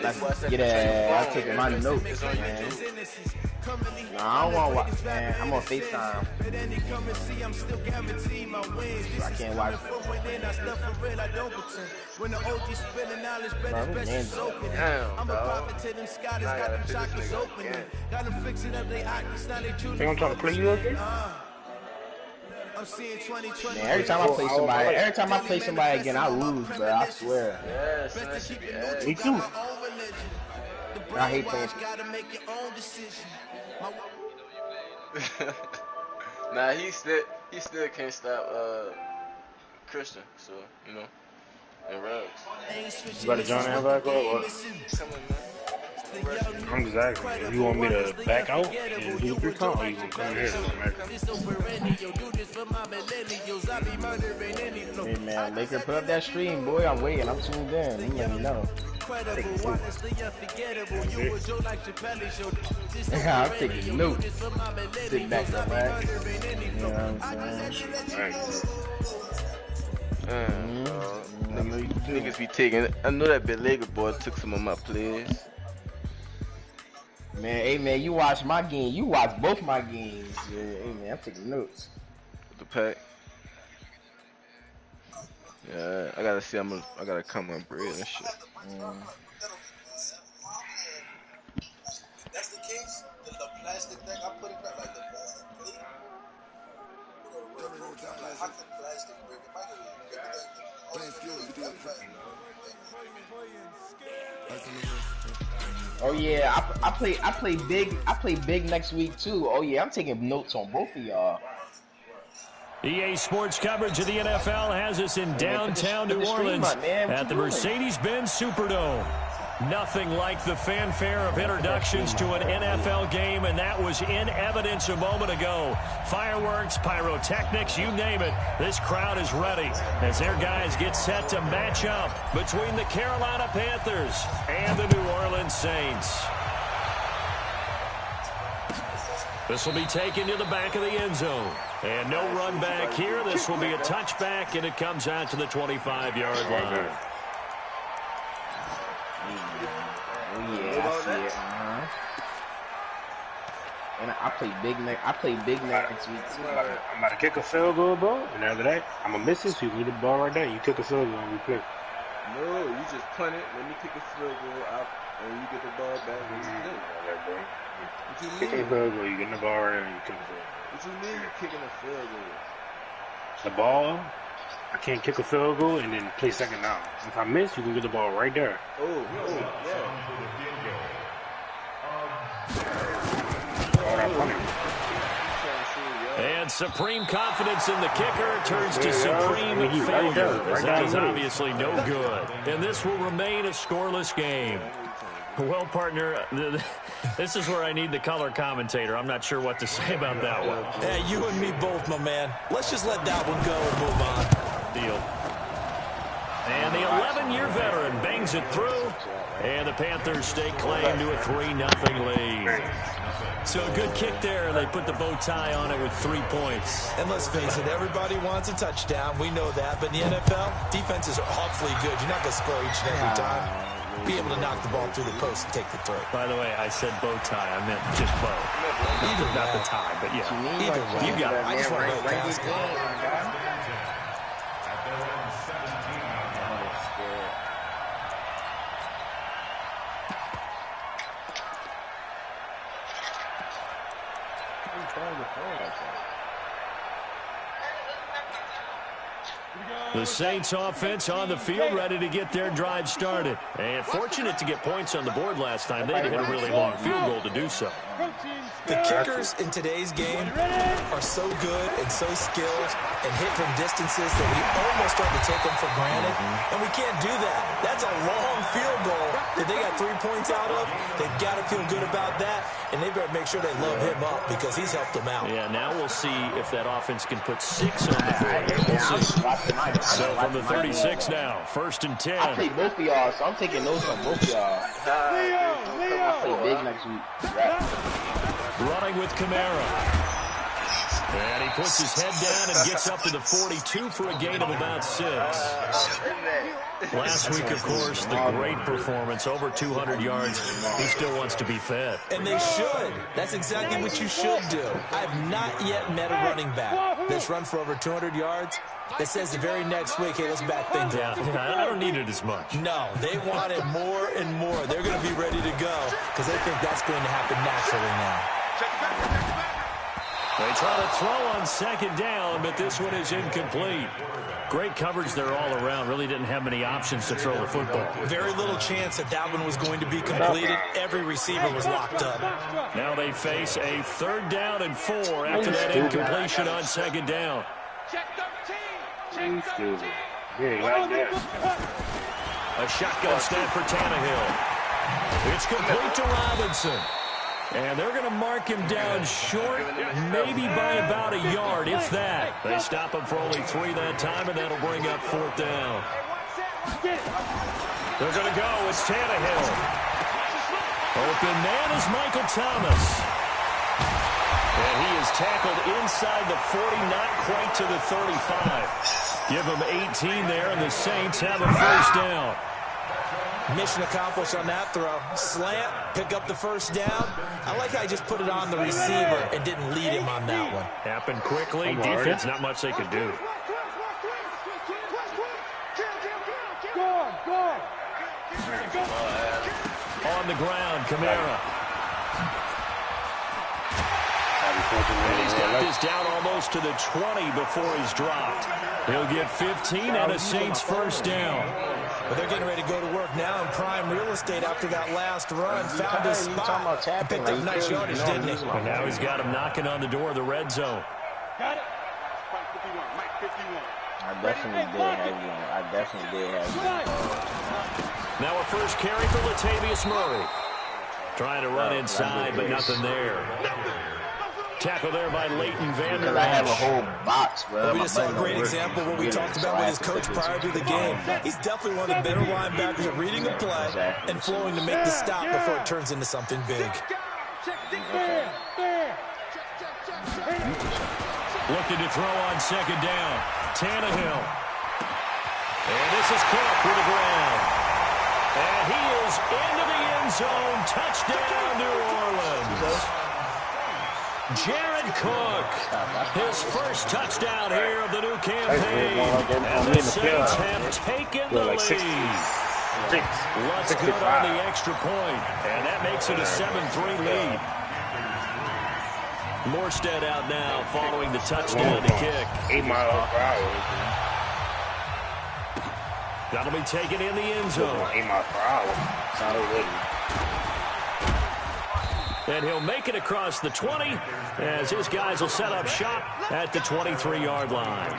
Let's get it. I'm taking my notes, man. Nah, I don't want to watch, man. I'm on FaceTime. So I can't watch it. Damn, dog. They gonna try to play you again? Man, every time I play somebody again, I lose, bro. I swear. Yes, that should be ass. Me too. I hate playing. Nah, he still can't stop Christian, so you know, and Ruggs. You got to join that back or what? Come on, man. I'm just asking. You want me to back out and do 3 count, or you gonna come here? Hey man, Laker, put up that stream, boy. I'm waiting. I'm tuned in. You let me know. I'm taking notes. Sit back, relax. You know what I'm saying? Niggas be taking. I know that big Laker boy took some of my plays. Man, hey man, you watch my game. You watch both my games. Yeah, hey man, I'm taking notes. With the pack. Yeah, I gotta see. I gotta come on bread and shit. That's the case. The plastic thing, I put it back like the plastic. How can plastic break? Oh yeah, I play big next week too. Oh yeah, I'm taking notes on both of y'all. EA Sports coverage of the NFL has us in downtown New Orleans at the Mercedes-Benz Superdome. Nothing like the fanfare of introductions to an NFL game, and that was in evidence a moment ago. Fireworks, pyrotechnics, you name it. This crowd is ready as their guys get set to match up between the Carolina Panthers and the New Orleans Saints. This will be taken to the back of the end zone. And no run back here. This will be a touchback, and it comes out to the 25-yard line. And I play big next week too. I'm about to kick a field goal, bro. And after that, I'm gonna miss it. So you leave the ball right there. You kick a field goal and we play. No, you just punt it. Let me kick a field goal out, and you get the ball back. What you kick a field goal, you get the ball right there, and you kick a field goal. What you mean you kicking a field goal? The ball, I can't kick a field goal and then play second down. If I miss, you can get the ball right there. And supreme confidence in the kicker turns to supreme failure. That is obviously no good. And this will remain a scoreless game. Well, partner, this is where I need the color commentator. I'm not sure what to say about that one. Hey, you and me both, my man. Let's just let that one go and move on. Deal. And the 11-year veteran bangs it through. And the Panthers stake claim to a 3-0 lead. So a good kick there. They put the bow tie on it with 3 points. And let's face it, everybody wants a touchdown. We know that. But in the NFL, defenses are awfully good. You're not going to score each and every time. Be able to knock the ball through the post and take the throw. By the way, I said bow tie. I meant just bow. Either not the tie, but yeah. Either way. You got it. I just want to go past it. The Saints offense on the field, ready to get their drive started. And fortunate to get points on the board last time. They had to hit a really long field goal to do so. The kickers in today's game are so good and so skilled and hit from distances that we almost start to take them for granted. And we can't do that. That's a long field goal that they got 3 points out of. They've got to feel good about that. And they better make sure they load him up because he's helped them out. Yeah, now we'll see if that offense can put 6 on the board. We'll see. So from the 36 now, 1st and 10. I play both of y'all, so I'm taking notes on both of y'all. I play big next week. Running with Kamara. And he puts his head down and gets up to the 42 for a gain of about 6. Last week, of course, the great performance, over 200 yards. He still wants to be fed. And they should. That's exactly what you should do. I have not yet met a running back that's run for over 200 yards that says the very next week, hey, let's back things up. Yeah, I don't need it as much. No, they want it more and more. They're going to be ready to go because they think that's going to happen naturally now. They try to throw on second down, but this one is incomplete. Great coverage there all around. Really didn't have many options to throw the football. Very little chance that one was going to be completed. Every receiver was locked up. Now they face a 3rd down and 4 after that incompletion on second down. A shotgun snap for Tannehill. It's complete to Robinson. And they're going to mark him down short, maybe by about a yard, if that. They stop him for only 3 that time, and that'll bring up 4th down. They're going to go. It's Tannehill. Open man is Michael Thomas. And he is tackled inside the 40, not quite to the 35. Give him 18 there, and the Saints have a 1st down. Mission accomplished on that throw. Slant, pick up the 1st down. I like how I just put it on the receiver and didn't lead him on that one. Happened quickly. Defense, not much they could do. On the ground, Kamara. And he's got this down almost to the 20 before he's dropped. He'll get 15 and a Saints 1st down. But they're getting ready to go to work now in prime real estate after that last run. Found his spot. He picked up nice yardage, didn't he? And now he's got him knocking on the door of the red zone. I definitely did have you. Now a first carry for Latavius Murray. Trying to run inside, but nothing there. Tackle there by Leighton Vander Esch. I have a whole box, bro. We just saw a great example of what we talked about with his coach prior to the game. He's definitely one of the better linebackers at reading a play and flowing to make the stop before it turns into something big. Looking to throw on second down. Tannehill. And this is Cook with the ground. And he is into the end zone. Touchdown, New Orleans. Jared Cook, his first touchdown here of the new campaign. And the Saints have taken the lead. What's good on the extra point? And that makes it a 7-3 lead. Morstead out now following the touchdown to kick. 8 miles per hour. That'll be taken in the end zone. 8 miles per hour. It's not already. And he'll make it across the 20 as his guys will set up shop at the 23-yard line.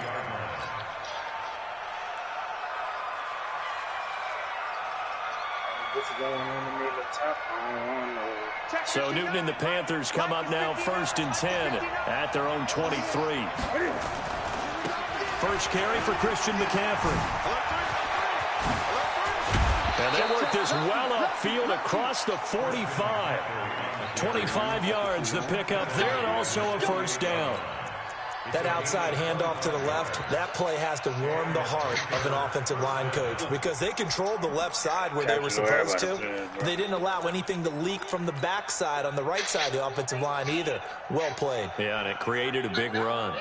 So Newton and the Panthers come up now 1st and 10 at their own 23. First carry for Christian McCaffrey. And they work this well upfield across the 45. 25 yards the pickup there, and also a 1st down. That outside handoff to the left, that play has to warm the heart of an offensive line coach because they controlled the left side where they were supposed to. They didn't allow anything to leak from the backside on the right side of the offensive line either. Well played. Yeah, and it created a big run.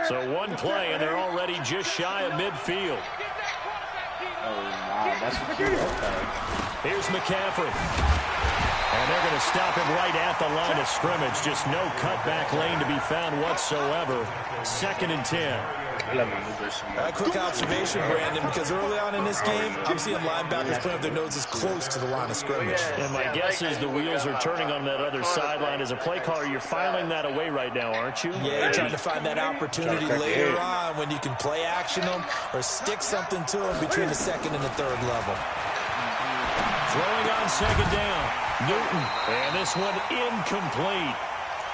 So one play, and they're already just shy of midfield. Oh, wow, that's what you Here's McCaffrey. And they're going to stop him right at the line of scrimmage. Just no cutback lane to be found whatsoever. 2nd and 10. A quick observation, Brandon, because early on in this game, I'm seeing linebackers putting up their noses close to the line of scrimmage. And my guess is the wheels are turning on that other sideline. As a play caller, you're filing that away right now, aren't you? Yeah, you're trying to find that opportunity later on when you can play action them or stick something to them between the 2nd and the 3rd level. Throwing on second down, Newton. And this one incomplete.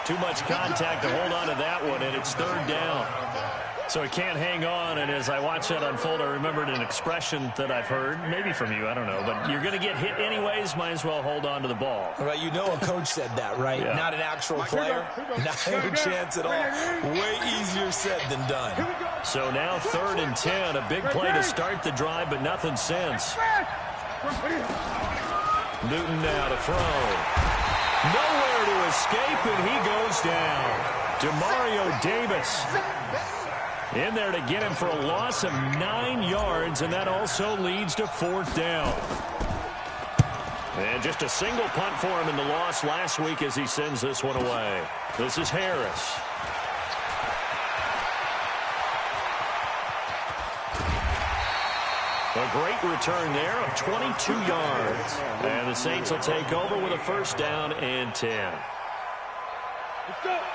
Too much contact to hold on to that one, and it's 3rd down. So he can't hang on, and as I watch that unfold, I remembered an expression that I've heard, maybe from you, I don't know, but you're going to get hit anyways, might as well hold on to the ball. Right, you know a coach said that, right? Yeah. Not an actual player. Not a chance at all. Way easier said than done. So now 3rd and 10, a big play to start the drive, but nothing since. Newton now to throw. Nowhere to escape, and he goes down. Demario Davis in there to get him for a loss of 9 yards, and that also leads to 4th down. And just a single punt for him in the loss last week as he sends this one away. This is Harris. A great return there of 22 yards. And the Saints will take over with a 1st down and 10.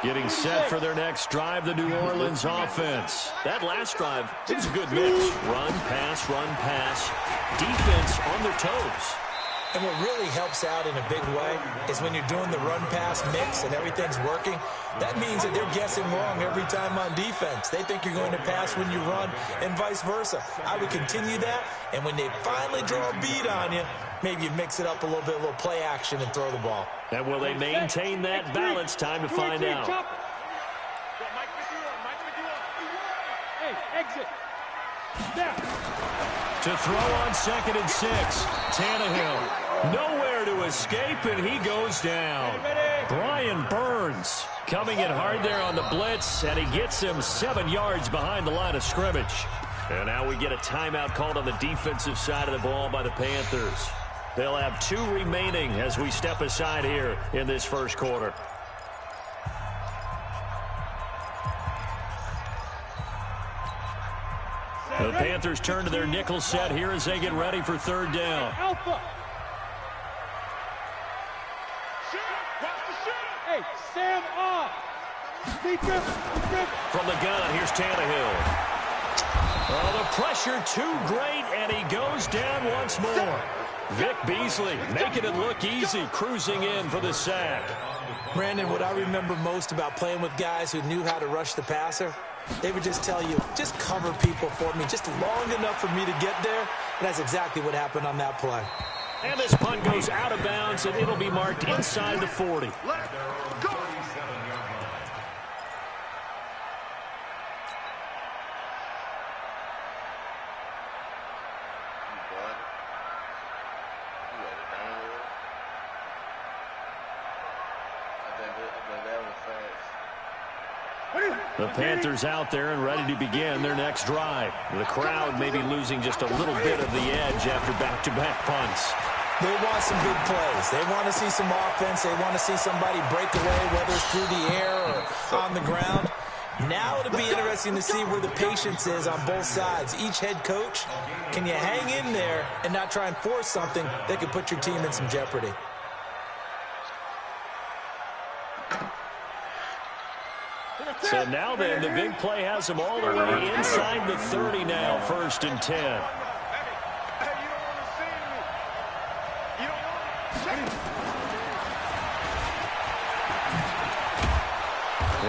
Getting set for their next drive, the New Orleans offense. That last drive, it was a good mix. Run, pass, defense on their toes. And what really helps out in a big way is when you're doing the run-pass mix and everything's working, that means that they're guessing wrong every time on defense. They think you're going to pass when you run and vice versa. I would continue that, and when they finally draw a beat on you, maybe you mix it up a little bit, a little play action and throw the ball. And will they maintain that balance? Time to find out. Hey, exit. To throw on 2nd and 6. Tannehill nowhere to escape, and he goes down. Brian Burns coming in hard there on the blitz, and he gets him 7 yards behind the line of scrimmage. And now we get a timeout called on the defensive side of the ball by the Panthers. They'll have 2 remaining as we step aside here in this 1st quarter. The Panthers turn to their nickel set here as they get ready for 3rd down. Alpha. Hey, Sam off. Defense. From the gun, here's Tannehill. Oh, the pressure too great, and he goes down once more. Vic Beasley making it look easy, cruising in for the sack. Brandon, what I remember most about playing with guys who knew how to rush the passer, they would just tell you, just cover people for me, just long enough for me to get there. And that's exactly what happened on that play. And this punt goes out of bounds, and it'll be marked inside the 40. The Panthers out there and ready to begin their next drive. The crowd may be losing just a little bit of the edge after back-to-back punts. They want some big plays. They want to see some offense. They want to see somebody break away, whether it's through the air or on the ground. Now it'll be interesting to see where the patience is on both sides. Each head coach, can you hang in there and not try and force something that could put your team in some jeopardy? So now then, the big play has them all the way inside the 30 now, 1st and 10.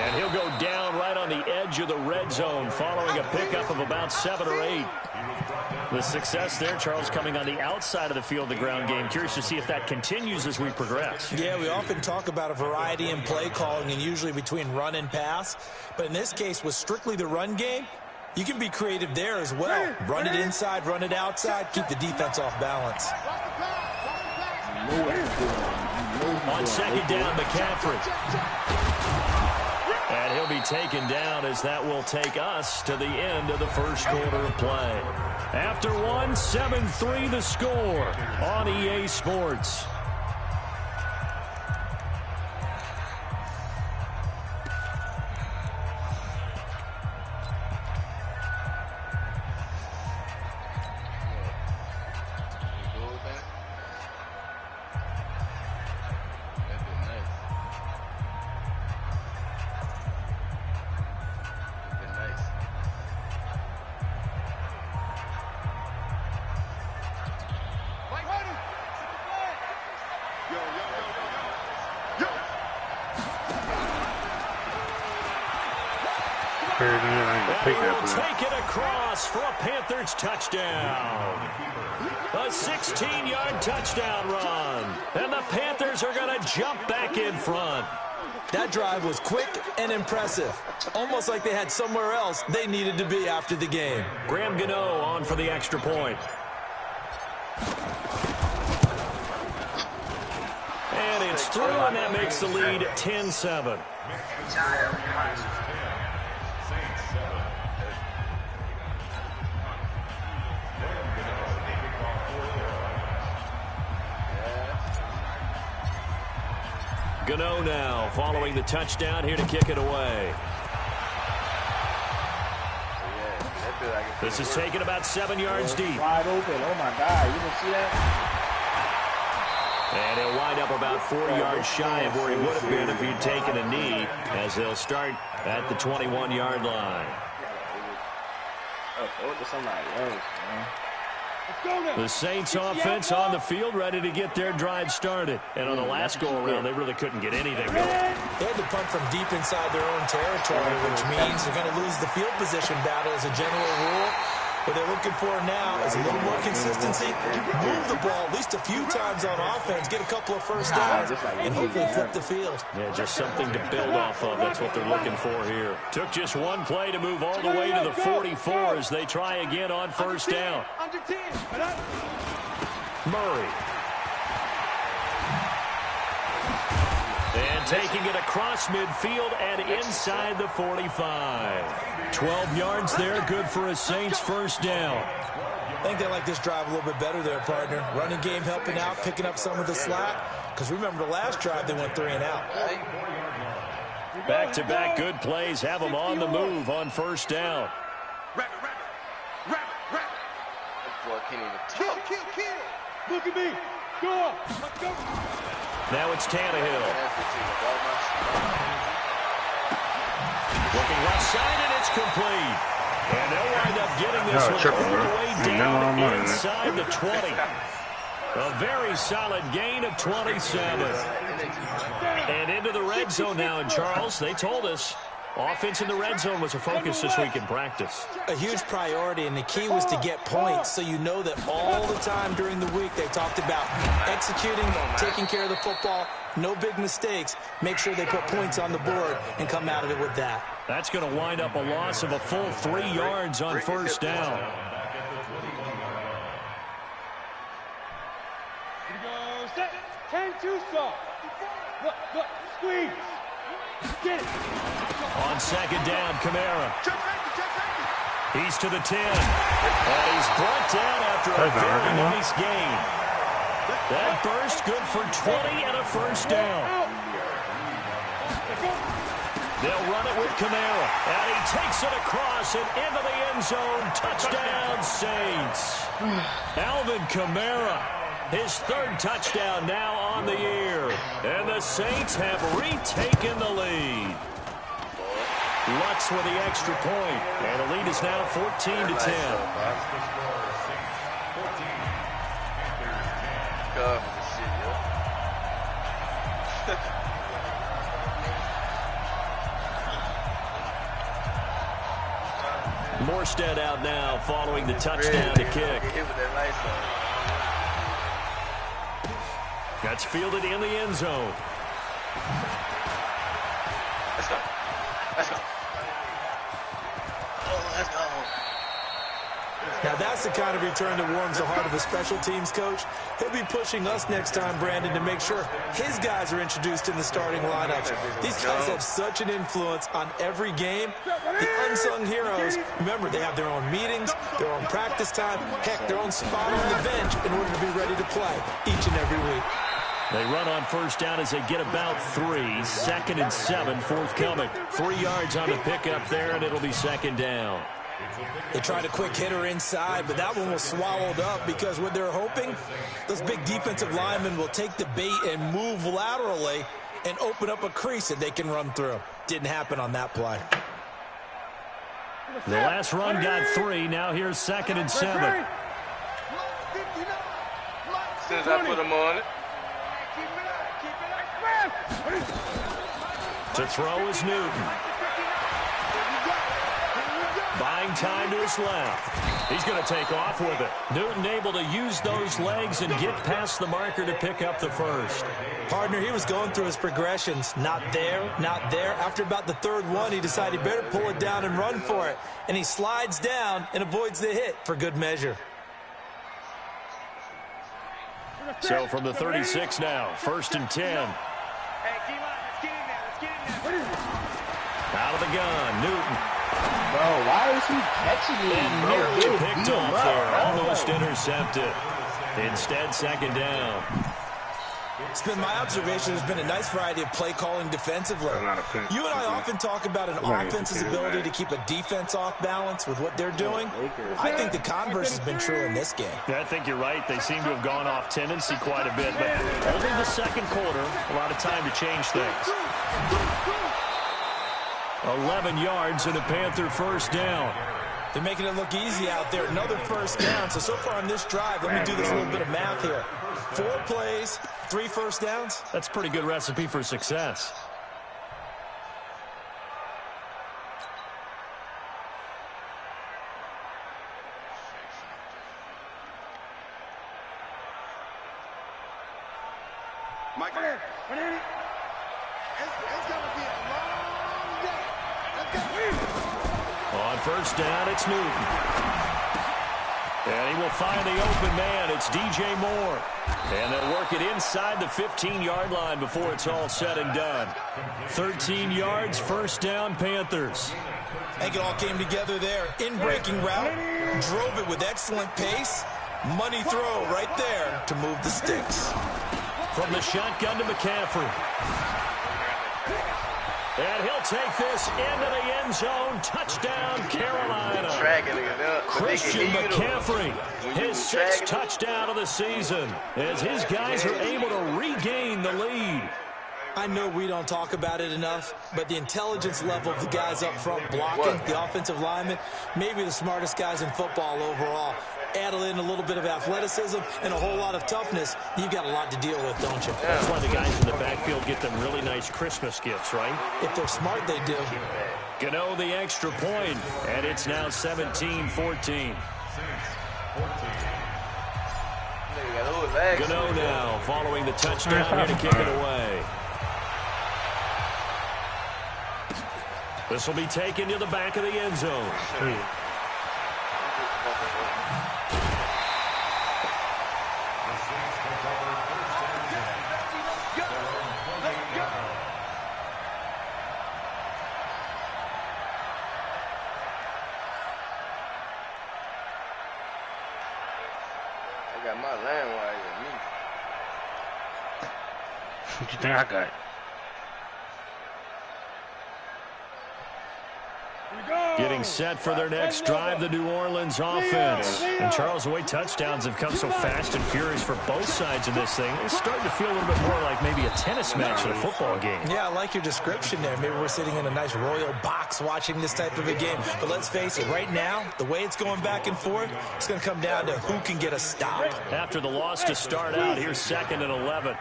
And he'll go down right on the edge of the red zone following a pickup of about 7 or 8. The success there, Charles, coming on the outside of the field, the ground game. Curious to see if that continues as we progress. Yeah, we often talk about a variety in play calling and usually between run and pass. But in this case, with strictly the run game, you can be creative there as well. Run it inside, run it outside, keep the defense off balance. On 2nd down, McCaffrey. And he'll be taken down as that will take us to the end of the 1st quarter of play. After 1, 7-3 the score on EA Sports. pick will that play. take it across for a Panthers touchdown. A 16-yard touchdown run. And the Panthers are going to jump back in front. That drive was quick and impressive. Almost like they had somewhere else they needed to be after the game. Graham Gano on for the extra point. And it's through, and that makes the lead 10-7. Gano now following the touchdown here to kick it away. This is taken about 7 yards deep. Wide open. Oh, my God. You didn't see that? And he'll wind up about 40 yards shy of where he would have been if he'd taken a knee, as they'll start at the 21-yard line. Throw it to somebody else, man. The Saints offense on the field, ready to get their drive started. And on the last go-around, they really couldn't get anything going. They had to punt from deep inside their own territory, which means they're going to lose the field position battle as a general rule. What they're looking for now is a little more consistency, move the ball at least a few times on offense, get a couple of first downs, and hopefully flip the field. Yeah, just something to build off of. That's what they're looking for here. Took just one play to move all the way to the 44 as they try again on first down. Murray. And taking it across midfield and inside the 45. 12 yards there, good for a Saints first down. I think they like this drive a little bit better there, partner. Running game helping out, picking up some of the slack. Because remember the last drive, they went 3 and out. Back-to-back good plays have them on the move on first down. Kill. Look at me. Go on. Let's go. Now it's Tannehill. Looking left side, and it's complete. And they'll wind up getting this one all the way down inside the 20. A very solid gain of 27. And into the red zone now. And, Charles, they told us offense in the red zone was a focus this week in practice. A huge priority, and the key was to get points, so you know that all the time during the week they talked about executing, taking care of the football, no big mistakes, make sure they put points on the board and come out of it with that. That's going to wind up a loss of a full 3 yards on first down. Here we go. Set. 10-2 soft. Look. Squeeze. Get it. On second down, Kamara. He's to the 10. And he's brought down after a very nice gain. That burst good for 20 and a first down. They'll run it with Kamara. And he takes it across and into the end zone. Touchdown, Saints. Alvin Kamara. His third touchdown now on the year. And the Saints have retaken the lead. Lutz with the extra point. And the lead is now 14-10. Morstead out now following the touchdown to kick. That's fielded in the end zone. Let's go. Let's go. Now that's the kind of return that warms the heart of a special teams coach. He'll be pushing us next time, Brandon, to make sure his guys are introduced in the starting lineups. These guys have such an influence on every game. The unsung heroes, remember, they have their own meetings, their own practice time, heck, their own spot on the bench in order to be ready to play each and every week. They run on first down as they get about 3. 2nd and 7 forthcoming. 3 yards on the pickup there, and it'll be second down. They tried a quick hitter inside, but that one was swallowed up because what they're hoping, those big defensive linemen will take the bait and move laterally and open up a crease that they can run through. Didn't happen on that play. The last run got 3. Now here's 2nd and 7. As soon as I put them on it. To throw is Newton. Buying time to his left. He's going to take off with it. Newton able to use those legs and get past the marker to pick up the first. Partner, he was going through his progressions. Not there, not there. After about the third one, he decided better pull it down and run for it. And he slides down and avoids the hit for good measure. So from the 36 now, 1st and 10. Out of the gun, Newton. Bro, why is he catching me? And nearly picked off there, almost intercepted. Instead, 2nd down. It's been my observation there's been a nice variety of play calling defensively. You and I often talk about an offense's ability to keep a defense off balance with what they're doing. I think the converse has been true in this game. Yeah, I think you're right. They seem to have gone off tendency quite a bit, but only the 2nd quarter, a lot of time to change things. 11 yards and a Panther 1st down. They're making it look easy out there. Another 1st down. So far on this drive, let me do this little bit of math here. 4 plays, 3 1st downs. That's a pretty good recipe for success. Michael, it's going to be a long day. On 1st down, it's Newton. And he will find the open man. It's DJ Moore. And they'll work it inside the 15-yard line before it's all said and done. 13 yards, 1st down, Panthers. I think it all came together there. In-breaking route, drove it with excellent pace. Money throw right there to move the sticks. From the shotgun to McCaffrey. And he'll take this into the end zone. Touchdown, Carolina. Christian McCaffrey, his 6th touchdown of the season, as his guys are able to regain the lead. I know we don't talk about it enough, but the intelligence level of the guys up front blocking, the offensive linemen, maybe the smartest guys in football overall. Add in a little bit of athleticism and a whole lot of toughness, you've got a lot to deal with, don't you? That's why the guys in the backfield get them really nice Christmas gifts, right? If they're smart, they do. Gano the extra point, and it's now 17-14. Gano now following the touchdown here to kick it away. This will be taken to the back of the end zone. I got my land wire with me. What you think I got? Getting set for their next drive, the New Orleans offense. And Charles, the way touchdowns have come so fast and furious for both sides of this thing, it's starting to feel a little bit more like maybe a tennis match than a football game. Yeah, I like your description there. Maybe we're sitting in a nice royal box watching this type of a game. But let's face it, right now, the way it's going back and forth, it's going to come down to who can get a stop. After the loss to start out, here's 2nd and 11.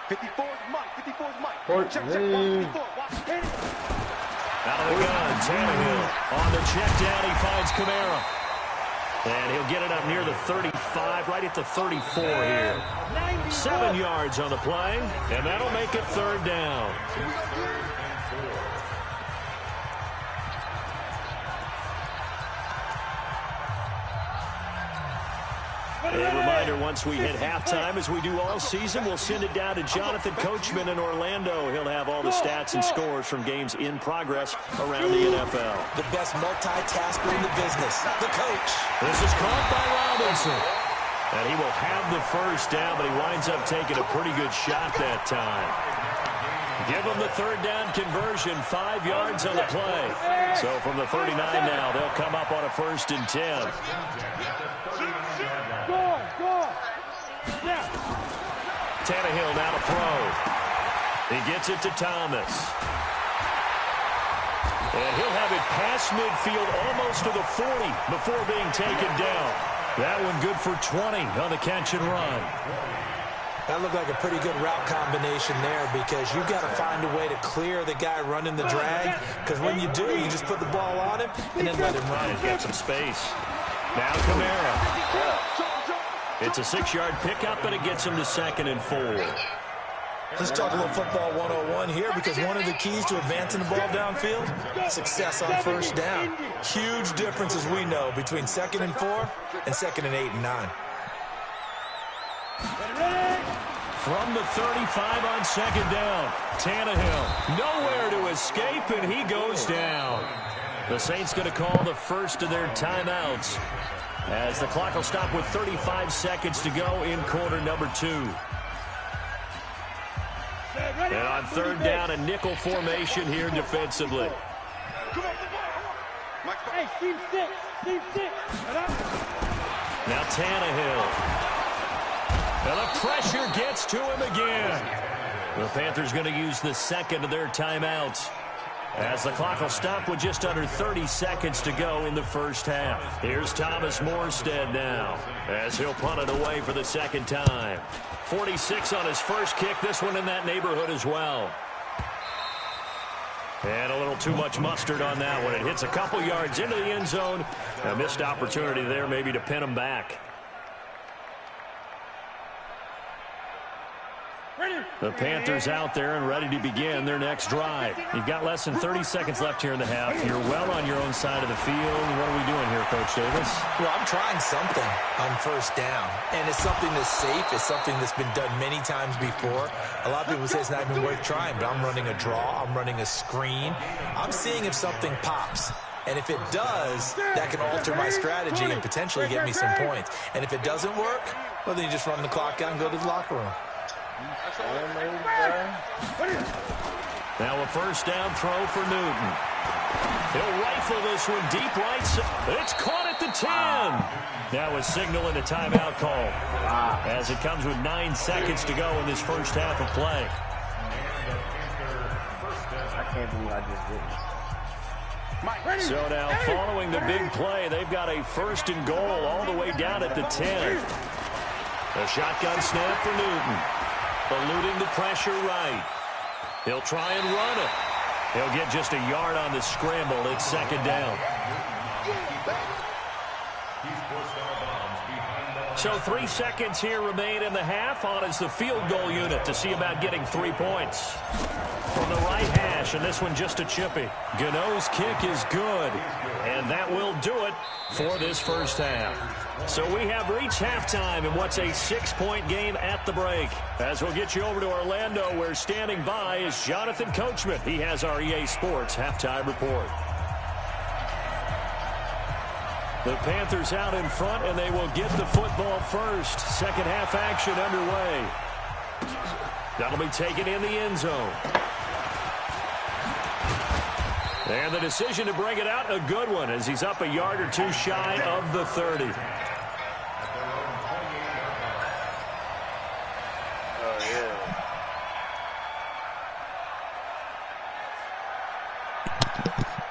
54 is Mike. 54 is Mike. Check, 54. Out of the gun, Tannehill. On the check down, he finds Kamara. And he'll get it up near the 35, right at the 34 here. 7 yards on the play, and that'll make it 3rd down. A reminder, once we hit halftime, as we do all season, we'll send it down to Jonathan Coachman in Orlando. He'll have all the stats and scores from games in progress around the NFL. The best multitasker in the business, the coach. This is caught by Robinson. And he will have the 1st down, but he winds up taking a pretty good shot that time. Give him the 3rd down conversion, 5 yards on the play. So from the 39 now, they'll come up on a 1st and 10. Tannehill now to throw. He gets it to Thomas. And he'll have it past midfield almost to the 40 before being taken down. That one good for 20 on the catch and run. That looked like a pretty good route combination there because you've got to find a way to clear the guy running the drag, because when you do, you just put the ball on him and then let him run. And get some space. Now Kamara. It's a 6-yard pickup, and it gets him to 2nd and 4. Let's talk a little football 101 here, because one of the keys to advancing the ball downfield, success on first down. Huge difference, as we know, between 2nd and 4 and 2nd and 8 and 9. From the 35 on 2nd down, Tannehill nowhere to escape, and he goes down. The Saints going to call the first of their timeouts as the clock will stop with 35 seconds to go in quarter number 2. And on 3rd down, a nickel formation here defensively. Hey, team 6. Now Tannehill. And the pressure gets to him again. The Panthers going to use the 2nd of their timeouts as the clock will stop with just under 30 seconds to go in the first half. Here's Thomas Morstead now as he'll punt it away for the 2nd time. 46 on his first kick, this one in that neighborhood as well. And a little too much mustard on that one. It hits a couple yards into the end zone. A missed opportunity there maybe to pin him back. The Panthers out there and ready to begin their next drive. You've got less than 30 seconds left here in the half. You're well on your own side of the field. What are we doing here, Coach Davis? Well, I'm trying something on first down, and it's something that's safe. It's something that's been done many times before. A lot of people say it's not even worth trying, but I'm running a draw. I'm running a screen. I'm seeing if something pops. And if it does, that can alter my strategy and potentially get me some points. And if it doesn't work, well, then you just run the clock out and go to the locker room. Now a first down throw for Newton. He'll rifle this one deep right side. It's caught at the 10. That was signaling a timeout call as it comes with 9 seconds to go in this first half of play. I can't believe I just did it. So now following the big play, they've got a 1st and goal all the way down at the 10. A shotgun snap for Newton. Eluding the pressure right. He'll try and run it. He'll get just a yard on the scramble. It's 2nd down. So 3 seconds here remain in the half. On is the field goal unit to see about getting 3 points. From the right hash, and this one just a chippy. Gano's kick is good, and that will do it for this first half. So we have reached halftime in what's a 6-point game at the break. As we'll get you over to Orlando, where standing by is Jonathan Coachman. He has our EA Sports halftime report. The Panthers out in front, and they will get the football first. Second half action underway. That'll be taken in the end zone. And the decision to bring it out, a good one, as he's up a yard or two shy of the 30.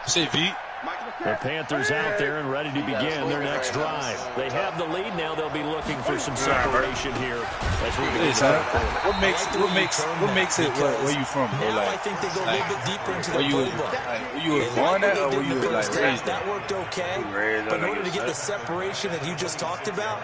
Say V. The Panthers out there and ready to begin their next drive. They have the lead now. They'll be looking for some separation here as we begin. What makes it where you from? I think they go a little bit deeper into the playbook. Were you born at, or were you like raised? That worked okay, but in order to get the separation that you just talked about,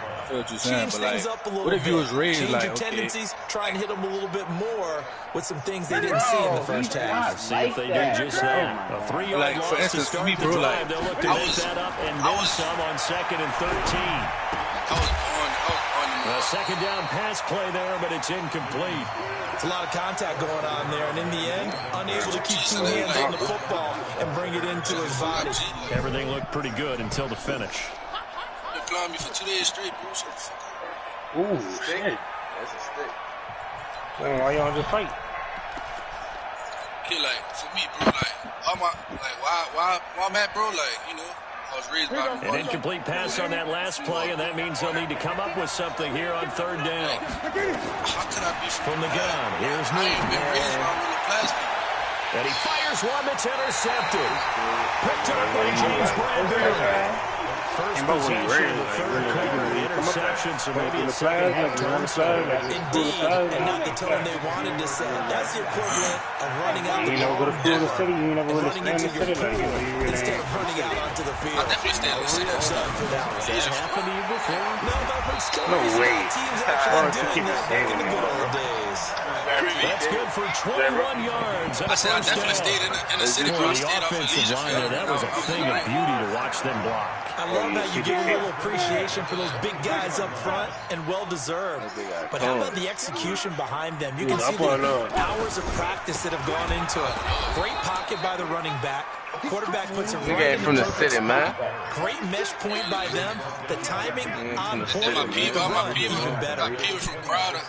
change things up a little bit. What if you was raised change like your tendencies, try and hit them a little bit more with some things they didn't see in the first half. See if they do just that. A 3-yard loss for to instance, start me, the bro, drive. They'll look to make that up and then some on 2nd and 13. I was on A 2nd down pass play there, but it's incomplete. It's a lot of contact going on there, and in the end, unable to keep 2 hands on the football and bring it into his body. Everything looked pretty good until the finish. Been flying me for 2 days straight, bro. Ooh, shit. That's a stick. Why y'all just fight? Okay, like, for me, bro, like, why I'm at, bro, like, you know, I was raised by me. An incomplete pass on that last play, and that means they'll need to come up with something here on 3rd down. How can I be From the gun, here's I ain't Newton. been raised by one of the plastic. And he fires one that's intercepted. Picked up by James Bradbury. First possession of the 3rd quarter. interception, so maybe a second half tone setter. Indeed, and not the tone they wanted to set. That's the equivalent of running out the ball and running into your pool instead of running out onto the field. I definitely stay in the city. Has that happened to you before? No, but still, No way. teams actually doing that back in the good old days. That's good for 21 yards. I said I definitely stayed in the city. Boy, I the stayed off of offensive Leisure line there, Field. that was a thing of beauty to watch them block. I love that you give a little appreciation for those big guys up front, and well-desered. But how about the execution behind them? You can see the hours of practice that have gone into it. Great pocket by the running back. Quarterback puts it right in from the perfect city, man. spot. Great mesh point by them. The timing on point. My The people, run even better. my people from Crowder.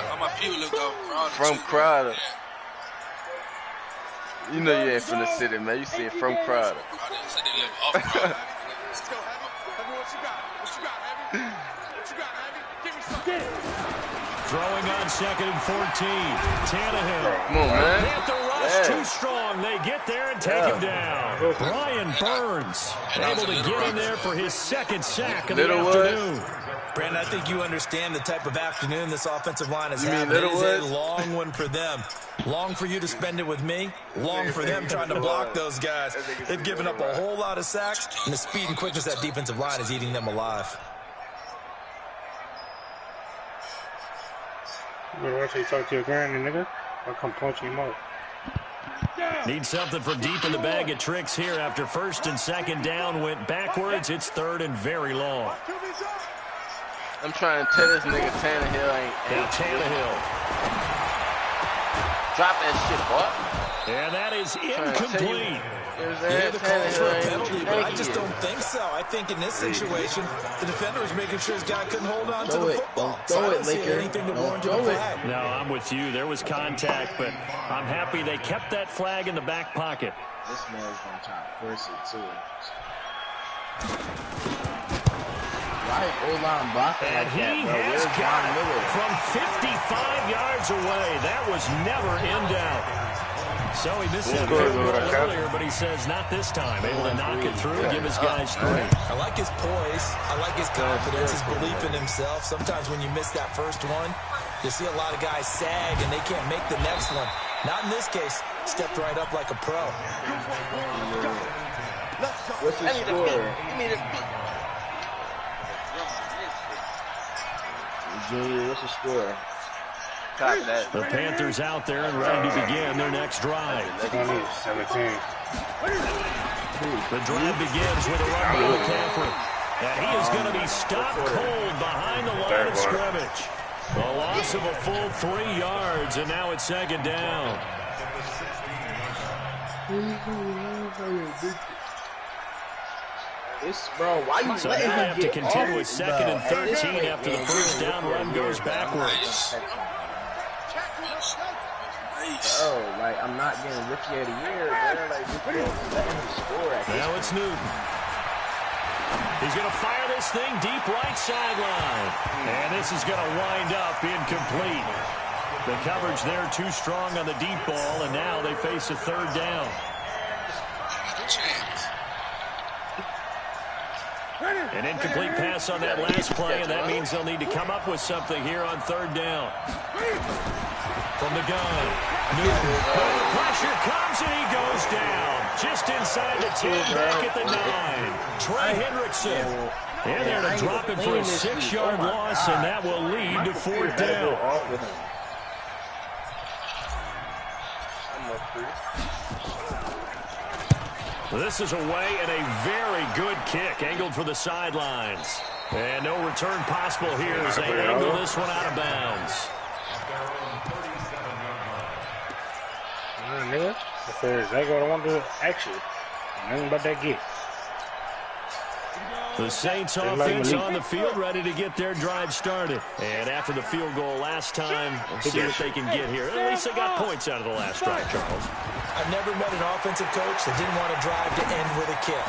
All my people lived out Crowder. From Crowder. Yeah. You know you ain't from the city, man. You see it from Crowder. Crowder. Said they live off Crowder. Throwing on 2nd and 14. Tannehill. Come on, man. Panther rush too strong. They get there and take him down. Brian Burns able to get in there for his second sack of the afternoon. Brandon, I think you understand the type of afternoon this offensive line is You mean having. It is Littlewood? a long one for them. Long for you to spend it with me. Long for them trying to block those guys. They've given up a whole lot of sacks, and the speed and quickness of that defensive line is eating them alive. You better watch how you talk to your granny, nigga. I'll come punch him out. Need something from deep in the bag of tricks here after 1st and 2nd down went backwards. It's 3rd and very long. I'm trying to tell this nigga Tannehill ain't Now Tannehill. drop that shit, boy. And that is incomplete. Yeah, the calls for a penalty, but I just don't think so. I think in this situation, the defender was making sure his guy couldn't hold on to the football. So I don't see anything to warrant the flag. No, I'm with you. There was contact, but I'm happy they kept that flag in the back pocket. This man's gonna try to force it too. Why is O-line blocking And like he that, bro? has Where's got John it Miller? from 55 yards away. That was never in doubt. So he missed that field goal earlier, but he says not this time. Able to knock it through and give his guys 3. I like his poise. I like his confidence, his belief in himself. Sometimes when you miss that first one, you see a lot of guys sag and they can't make the next one. Not in this case. Stepped right up like a pro. What's the score? Junior, what's the score? Copy that. The Panthers out there and ready to begin their next drive. 17. The drive begins with a run by McCaffrey. And he is going to be stopped cold behind the line of scrimmage. A loss of a full 3 yards, and now it's 2nd down. Bro, why you So letting now they him have to get contend off, with 2nd and 13 after the first down run goes backwards. Oh, like, I'm not getting rookie of the year, bro. Like, just letting him score at this Now it's Newton. He's going to fire this thing deep right sideline. And this is going to wind up incomplete. The coverage there too strong on the deep ball, and now they face a 3rd down. An incomplete pass on that last play, and that means they'll need to come up with something here on 3rd down. From the gun, Newton. The pressure comes, and he goes down. Just inside the 10, back at the 9. Trey Hendrickson in there to drop it for a 6-yard loss, and that will lead to 4th down. This is away and a very good kick, angled for the sidelines. And no return possible here as they angle this one out of bounds. Nigga, if there's that go, I want to action. Nothing but that gift. The Saints offense on the field, ready to get their drive started. And after the field goal last time, let's see what they can get here. At least they got points out of the last drive, Charles. I've never met an offensive coach that didn't want a drive to end with a kick.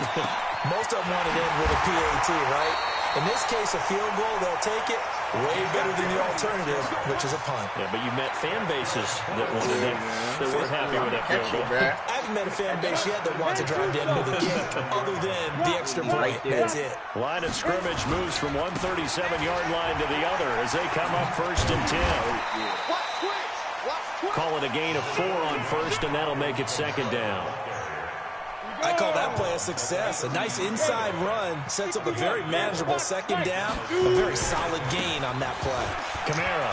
Most of them want it to end with a PAT, right? In this case, a field goal, they'll take it. Way better than the alternative, which is a punt. Yeah, but you met fan bases that wanted it, that weren't happy with that field goal. I haven't met a fan base yet that wants to drive down to the kick, other than the extra point. That's it. Line of scrimmage moves from one 37-yard line to the other as they come up 1st and 10. Call it a gain of 4 on 1st, and that'll make it 2nd down. I call that play a success. A nice inside run sets up a very manageable 2nd down. A very solid gain on that play. Kamara.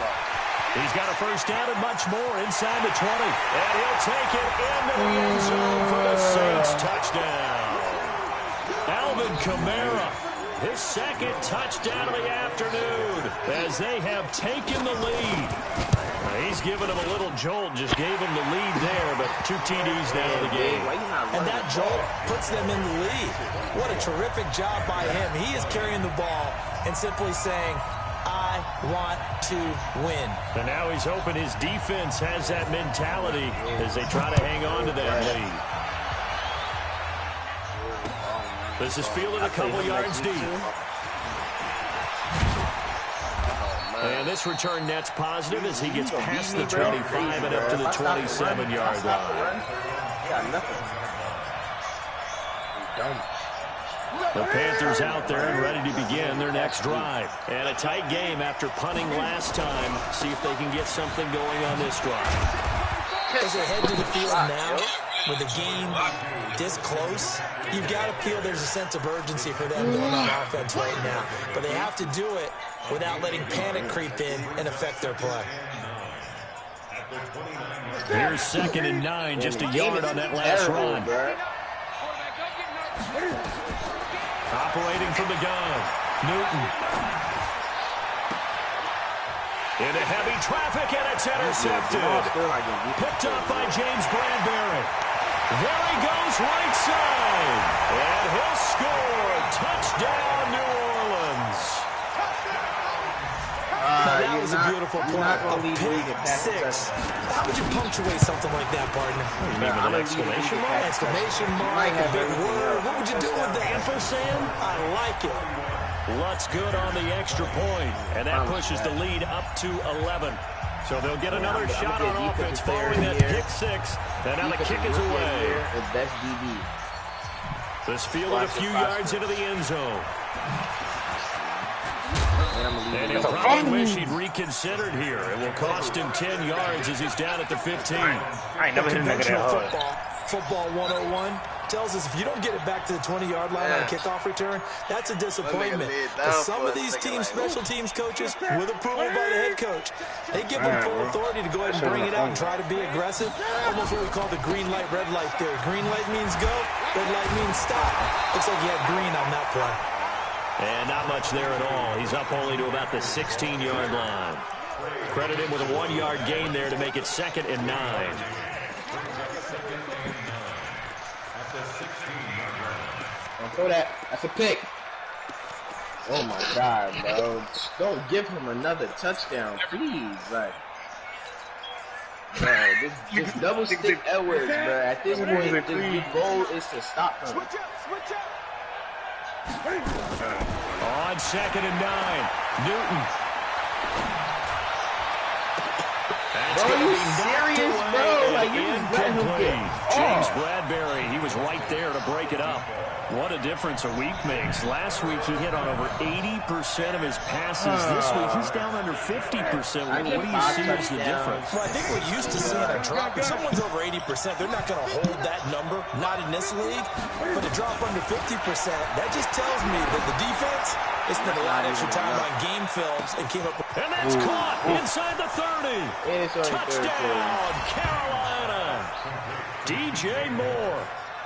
He's got a 1st down and much more inside the 20. And he'll take it into the end zone for the Saints touchdown. Alvin Kamara, his 2nd touchdown of the afternoon as they have taken the lead. He's given him a little jolt, just gave him the lead there, but 2 TDs now in the game. And that jolt puts them in the lead. What a terrific job by him. He is carrying the ball and simply saying, I want to win. And now he's hoping his defense has that mentality as they try to hang on to that lead. This is fielded a couple yards deep. And this return net's positive as he gets past the 25 and up to the 27-yard line. The Panthers out there and ready to begin their next drive. And a tight game after punting last time. See if they can get something going on this drive. As they head to the field now, with the game this close, you've got to feel there's a sense of urgency for them going on offense right now. But they have to do it without letting panic creep in and affect their play. Here's 2nd and 9, just a yard on that last run. Operating from the gun, Newton. Into heavy traffic, and it's intercepted. Picked up by James Bradbury. There he goes, right side. And he'll score. Touchdown, New Orleans. Now, that was a beautiful play. A pick 6. How would you punctuate something like that, partner? You mean with an exclamation mark? Exclamation mark, a big word. What would you do with that? Ampersand? I like it. Lutz good on the extra point, and that pushes the lead up to 11. So they'll get another shot on offense following that pick 6, and now the kick is away. Best DB. This fielded a few yards into the end zone. And he'll probably wish he'd reconsidered here. It will cost him 10 yards as he's down at the 15. I ain't never hit him like that. Football 101 tells us if you don't get it back to the 20-yard line on a kickoff return, that's a disappointment. But some of these teams, special teams coaches, with approval by the head coach, they give them full authority to go ahead and bring it out and try to be aggressive. Almost what we call the green light, red light theory. Green light means go, red light means stop. Looks like you had green on that play. And not much there at all. He's up only to about the 16-yard line. Credit him with a 1-yard gain there to make it 2nd and 9. Don't throw that. That's a pick. Oh my God, bro. Don't give him another touchdown, please. Like, bro, this double stick Edwards, bro. At this point, the goal is to stop him. On 2nd and 9, Newton. That's bro, you serious, bro? Like, you just let him get James Bradbury, he was right there to break it up. What a difference a week makes. Last week, he hit on over 80% of his passes. This week, he's down under 50%. What do you see as the difference? Well, I think we're used to seeing a drop. If someone's over 80%, they're not going to hold that number, not in this league. But to drop under 50%, that just tells me that the defense, they spent a lot of extra time on game films and came up with... And that's caught inside the 30. Touchdown, Carolina. DJ Moore.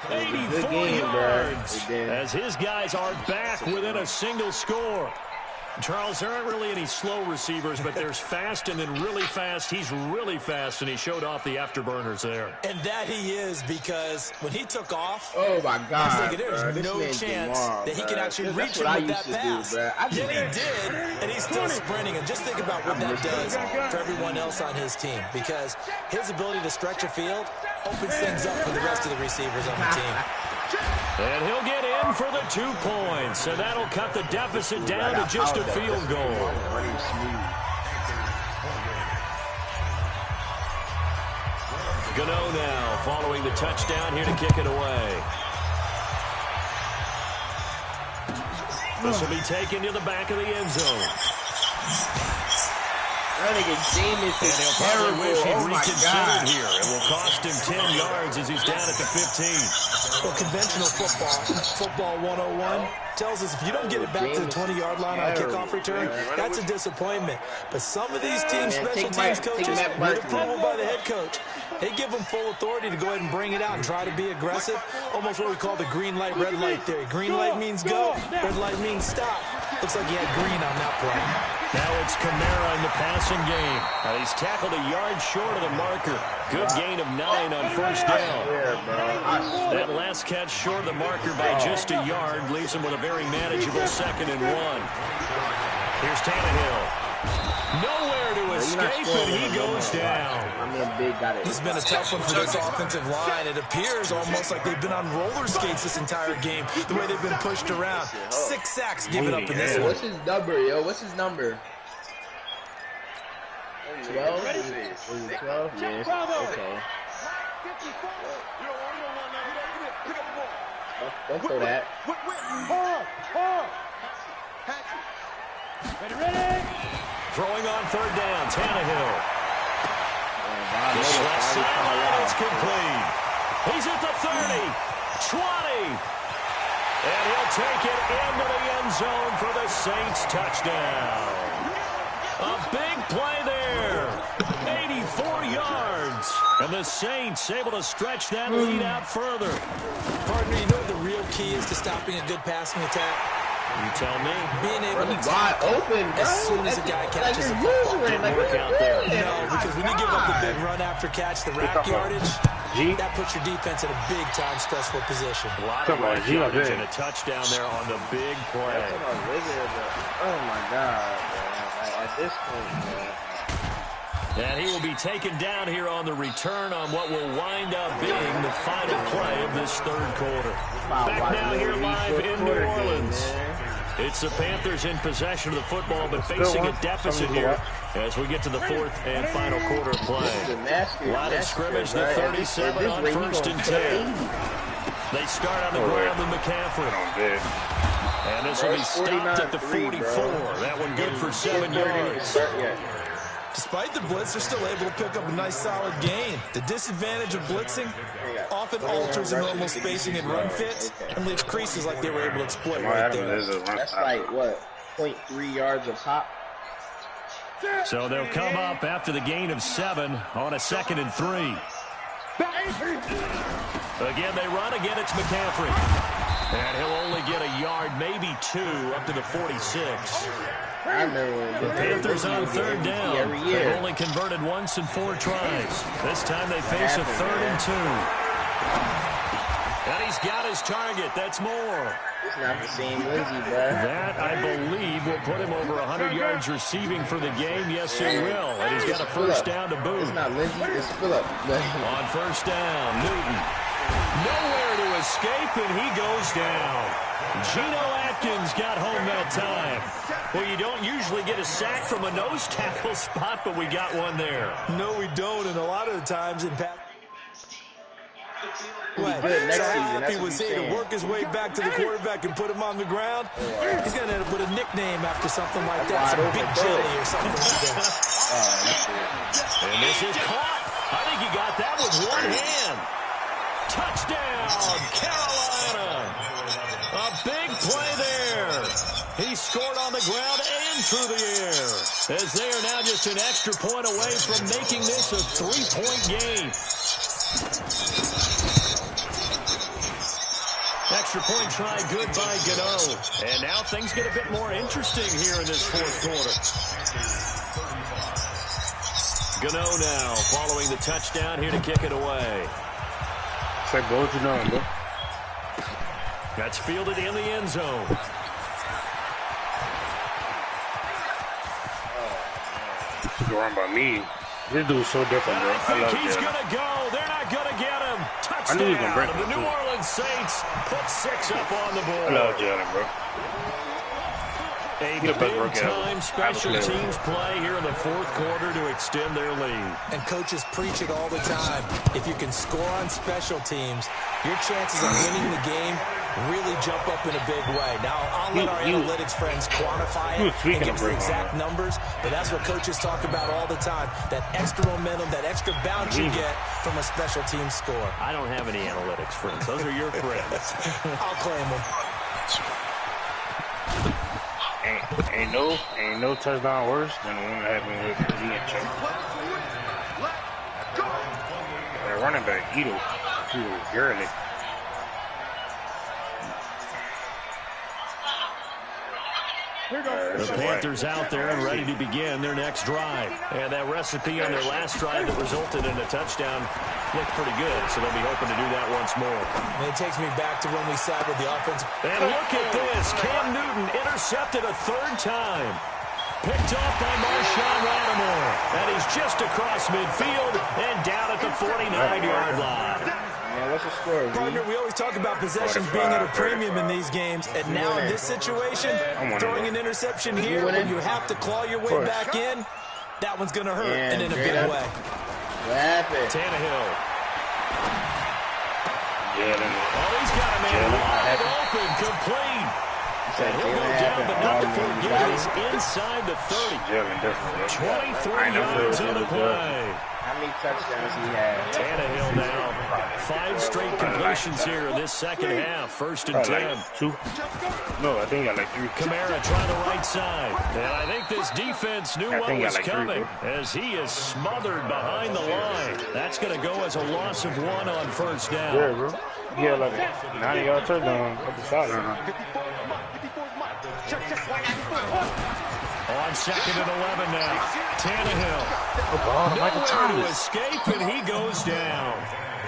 84 yards as his guys are back within a single score. Charles, there aren't really any slow receivers, but there's fast and then really fast. He's really fast, and he showed off the afterburners there. And that he is, because when he took off, oh my God, I was thinking there's no chance that he can actually reach him with that pass. Yet he did, and he's still sprinting. And just think about what that does for everyone else on his team, because his ability to stretch a field opens things up for the rest of the receivers on the team. And he'll get in in for the 2 points, and that'll cut the deficit down to just a field goal. Gano now following the touchdown here to kick it away. This will be taken to the back of the end zone. That nigga Jameis is and he'll terrible. probably wish he'd Oh my reconsidered God. here. It will cost him 10 yards as he's down at the 15. Well, conventional football 101, tells us if you don't get it back to the 20-yard line on a kickoff return, that's a disappointment. But some of these teams, special teams coaches, with approval by the head coach, they give them full authority to go ahead and bring it out and try to be aggressive. Almost what we call the green light, red light theory. Green light means go, red light means stop. Looks like he had green on that play. Now it's Kamara in the passing game. He's tackled a yard short of the marker. Good gain of 9 on first down. That last catch short of the marker by just a yard leaves him with a very manageable 2nd and 1. Here's Tannehill. Nowhere to escape, and he goes down. It's been a tough one for this offensive line. It appears almost like they've been on roller skates this entire game, the way they've been pushed around. 6 sacks given up in this one. What's his number, yo? What's his number? 12? Is it 12? Yes. Okay. Don't throw that. Ready? Throwing on 3rd down, Tannehill. This left sideline is complete. He's at the 30, 20. And he'll take it into the end zone for the Saints touchdown. A big play there. 84 yards. And the Saints able to stretch that lead out further. Partner, you know what the real key is to stopping a good passing attack? You tell me. Being able to wide open, bro. as soon as a guy catches the football. Didn't work out there. No, because when you give up the big run after catch, the rack yardage, that puts your defense in a big-time stressful position. A lot of rack yardage and a touchdown there on the big play. Oh, my God, bro. At this point, man. And he will be taken down here on the return on what will wind up being the final play of this 3rd quarter. Back now here live in New Orleans. It's the Panthers in possession of the football, but facing a deficit here as we get to the 4th and final quarter play. Line of scrimmage, the 37 on 1st and 10. They start on the ground with McCaffrey. And this will be stopped at the 44. That one good for 7 yards. Despite the blitz, they're still able to pick up a nice solid gain. The disadvantage of blitzing often alters the normal spacing and run fits and leaves creases like they were able to exploit right there. That's like, what, 0.3 yards of hop? So they'll come up after the gain of 7 on a 2nd and 3. Again, they run. Again, it's McCaffrey. And he'll only get a yard, maybe 2, up to the 46. The Panthers on 3rd down. They've only converted once in 4 tries. This time they face a 3rd and 2. And he's got his target. That's more. It's not the same Lindsey, bro. That, I believe, will put him over 100 yards receiving for the game. Yes, it will. And he's got a first down to boot. It's not Lindsey, it's Phillip. On first down, Newton. Nowhere to escape, and he goes down. Geno Atkins got home that time. Well, you don't usually get a sack from a nose tackle spot, but we got one there. No, we don't, and a lot of the times in pass. So happy was he to work his way back to the quarterback and put him on the ground. He's going to end up with a nickname after something like that, some Big Jelly or something like that. And this is caught. I think he got that with one hand. Touchdown, Carolina. A big play there. He scored on the ground and through the air. As they are now just an extra point away from making this a 3-point game. Extra point try good by Gano. And now things get a bit more interesting here in this 4th quarter. Gano now following the touchdown here to kick it away. It's like, bro, what you doing, bro? That's fielded in the end zone. This is run by me. This dude's so different, bro. I think he's going to go. They're not going to get him. Touchdown. knew he was gonna break The New Orleans Saints put 6 up on the board. I love Jalen, bro. A big-time special teams play here in the fourth quarter to extend their lead. And coaches preach it all the time. If you can score on special teams, your chances of winning the game really jump up in a big way. Now, I'll let our analytics friends quantify it and give us the exact numbers, but that's what coaches talk about all the time, that extra momentum, that extra bounce you get from a special team score. I don't have any analytics friends. Those are your friends. I'll claim them. Ain't no touchdown worse than the one that happened with Z and Chuck. That running back, Ito, he was girly. The Panthers out there and ready to begin their next drive. And that recipe on their last drive that resulted in a touchdown looked pretty good, so they'll be hoping to do that once more. And it takes me back to when we sat with the offense. And look at this. Cam Newton intercepted a third time. Picked off by Marshawn Lattimore. And he's just across midfield and down at the 49-yard line. Man, what's the score, Partner, we always talk about possessions being at a premium in these games, and now in this situation, throwing an interception here when you have to claw your way back in, that one's going to hurt, and in a big way. What happened? Tannehill. Yeah, he's got a man wide open, complete. And he'll go down, but not before getting this inside the 30. 23 yards on the play. How many touchdowns he had? Tannehill now. 5 straight completions here in this second half. 1st and 10. Like 2. No, I think I got like 3. Kamara trying the right side. And I think this defense knew what was coming as he is smothered behind the line. That's going to go as a loss of 1 on 1st down. Yeah, bro. He had like a 90-yard touchdown up the sideline. On 2nd and 11 now. Tannehill. Nowhere to escape, and he goes down.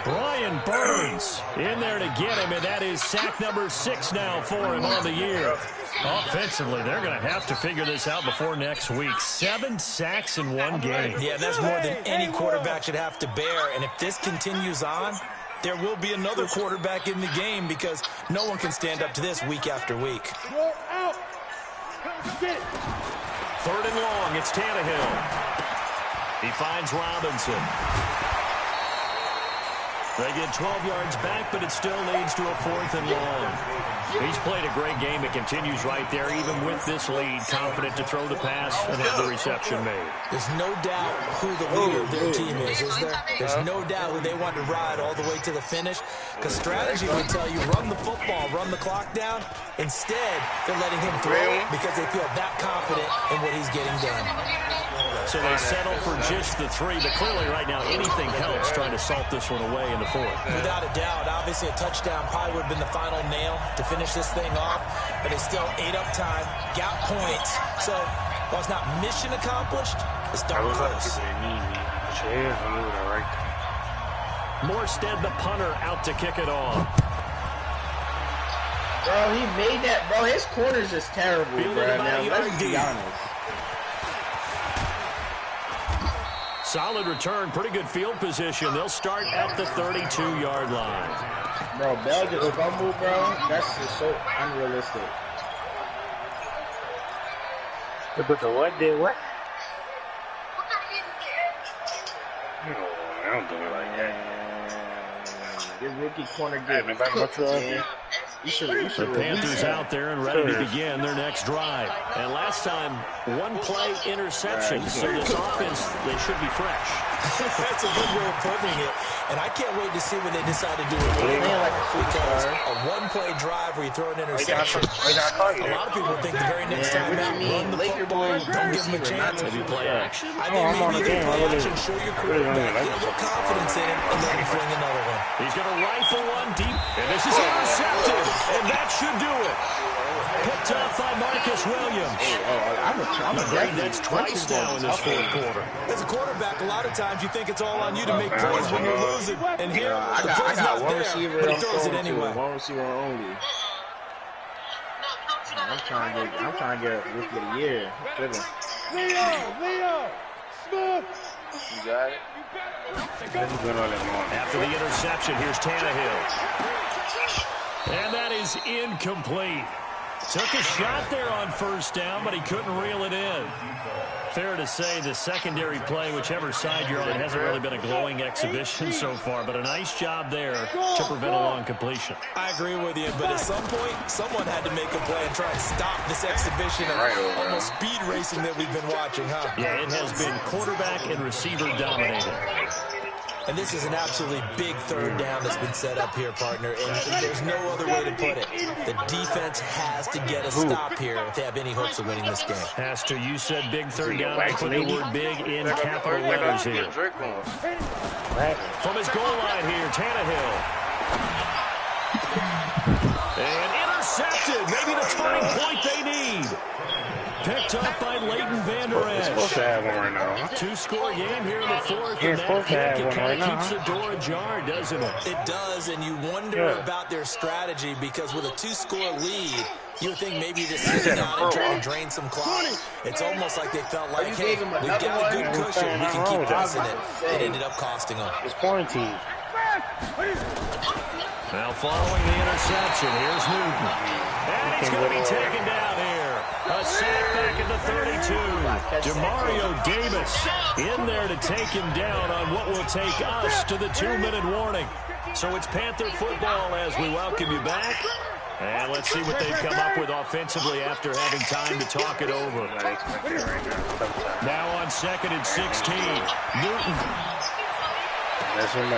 Brian Burns in there to get him, and that is sack number 6 now for him on the year. Offensively, they're going to have to figure this out before next week. 7 sacks in 1 game. Yeah, that's more than any quarterback should have to bear, and if this continues on, there will be another quarterback in the game because no one can stand up to this week after week. 3rd and long, it's Tannehill. He finds Robinson. They get 12 yards back, but it still leads to a 4th and long. He's played a great game. It continues right there, even with this lead. Confident to throw the pass and have the reception made. There's no doubt who the leader of their team is there? There's no doubt who they want to ride all the way to the finish. Because strategy would tell you, run the football, run the clock down. Instead, they're letting him throw because they feel that confident in what he's getting done. So they settle for just the 3, but clearly right now anything helps trying to salt this one away in the 4th. Without a doubt, obviously a touchdown probably would have been the final nail to finish this thing off, but it's still ate up time, got points. So while it's not mission accomplished, it's darn close. Morstead, the punter, out to kick it off. Bro, he made that. Bro, his corners is terrible, bro. Now, let's be honest. Solid return, pretty good field position. They'll start at the 32-yard line. Bro, Bell just fumbled, bro. That's just so unrealistic. But the what did what? No, I don't do it like that. This rookie corner get cooked, man. The Panthers out there and ready to begin their next drive. And last time, 1-play interception. So this offense, they should be fresh. That's a good way of putting it. And I can't wait to see when they decide to do it. Because a 1-play drive where you throw an interception, a lot of people think the very next time out, run the football, don't give them a chance. Maybe play action. I think maybe you can play action, show your quarterback, get a little confidence in it, and then you fling another one. He's going to rifle one deep, and this is intercepted. And that should do it. Picked off by Marcus Williams. That's twice now in this 4th quarter. As a quarterback, a lot of times you think it's all on you to make plays when you're losing. And here, the play's not there, but he throws it anyway. One receiver only. I'm trying to get a rookie of the year. Leo, Smith, You got it. After the interception, here's Tannehill. And that is incomplete. Took a shot there on first down, but he couldn't reel it in. Fair to say the secondary play, whichever side you're on, hasn't really been a glowing exhibition so far, but a nice job there to prevent a long completion. I agree with you, but at some point, someone had to make a play and try and stop this exhibition of almost speed racing that we've been watching, huh? Yeah, it has been quarterback and receiver dominated. And this is an absolutely big third down that's been set up here, partner, and there's no other way to put it. The defense has to get a stop here if they have any hopes of winning this game. Has to. You said big third down. I put the word big in capital letters here. From his goal line here, Tannehill. And intercepted. Maybe the turning point they need. Picked up by Leighton Vander Esch. Supposed to have one right now. Two-score game here in the fourth. You're supposed to have one right now. Keeps the door ajar, doesn't it? It does, and you wonder about their strategy because with a two-score lead, you would think maybe just sitting on and trying to drain some clock. It's almost like they felt like, hey, we've got a good cushion. We can keep pressing it. It ended up costing them. It's quarantine. Now following the interception, here's Newton. And he's going to be taken down here. A sack back at the 32. Demario Davis in there to take him down on what will take us to the 2-minute warning. So it's Panther football as we welcome you back. And let's see what they've come up with offensively after having time to talk it over. Now on 2nd and 16. Newton.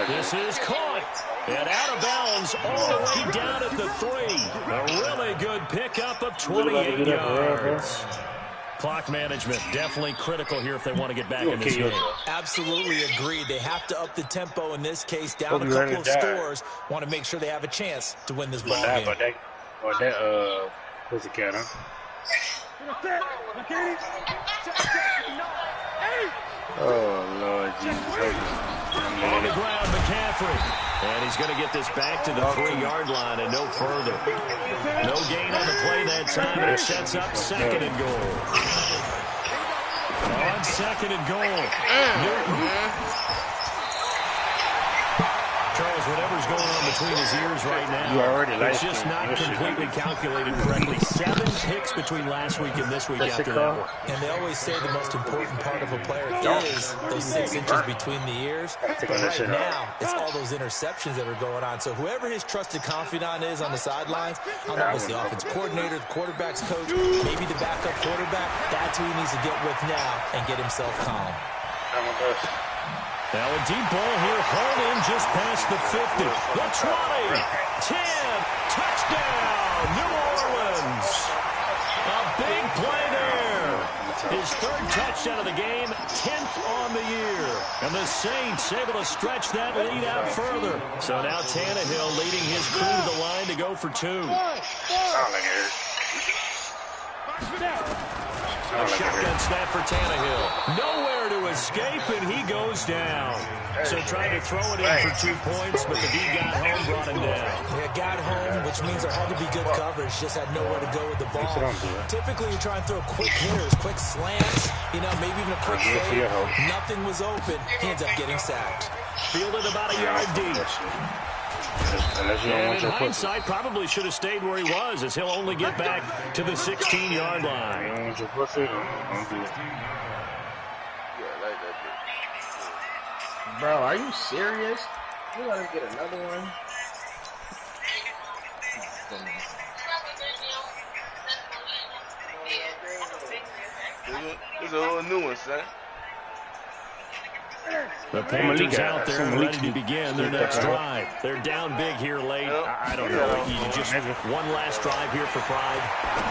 This is caught. And out of bounds all the way down at the 3. A really good pickup of 28 yards. Clock management definitely critical here if they want to get back in this game. Absolutely agreed. They have to up the tempo in this case, down a couple of scores. Want to make sure they have a chance to win this ball game. Pussycat, huh? Oh, Lord Jesus. On the ground, McCaffrey. And he's going to get this back to the 3-yard line and no further. No gain on the play that time, and it sets up 2nd and goal. On 2nd and goal. Charles, whatever's going on between his ears right now, it's just not completely calculated correctly. 7 picks between last week and this week after that one. And they always say the most important part of a player is those 6 inches between the ears. But right now, it's all those interceptions that are going on. So whoever his trusted confidant is on the sidelines, I don't know if it's the offense coordinator, the quarterback's coach, maybe the backup quarterback, that's who he needs to get with now and get himself calm. Now a deep ball here, hauled in just past the 50. The 20, 10, touchdown, New Orleans. A big play there. His 3rd touchdown of the game, 10th on the year. And the Saints able to stretch that lead out further. So now Tannehill leading his crew to the line to go for 2. A shotgun snap for Tannehill. Nowhere to escape, and he goes down. So trying to throw it in for 2 points, but the D got home, brought him down. Yeah, got home, which means there had to be good coverage. Just had nowhere to go with the ball. Typically, you try and throw quick hitters, quick slants, maybe even a quick fade. Nothing was open. He ends up getting sacked. Fielded about a yard deep. And in hindsight, probably should have stayed where he was, as he'll only get back to the 16-yard line. Bro, are you serious? You gotta get another one? This is a whole new one, son. The Panthers out there ready to begin their next drive. They're down big here late. I don't know. You just one last drive here for pride.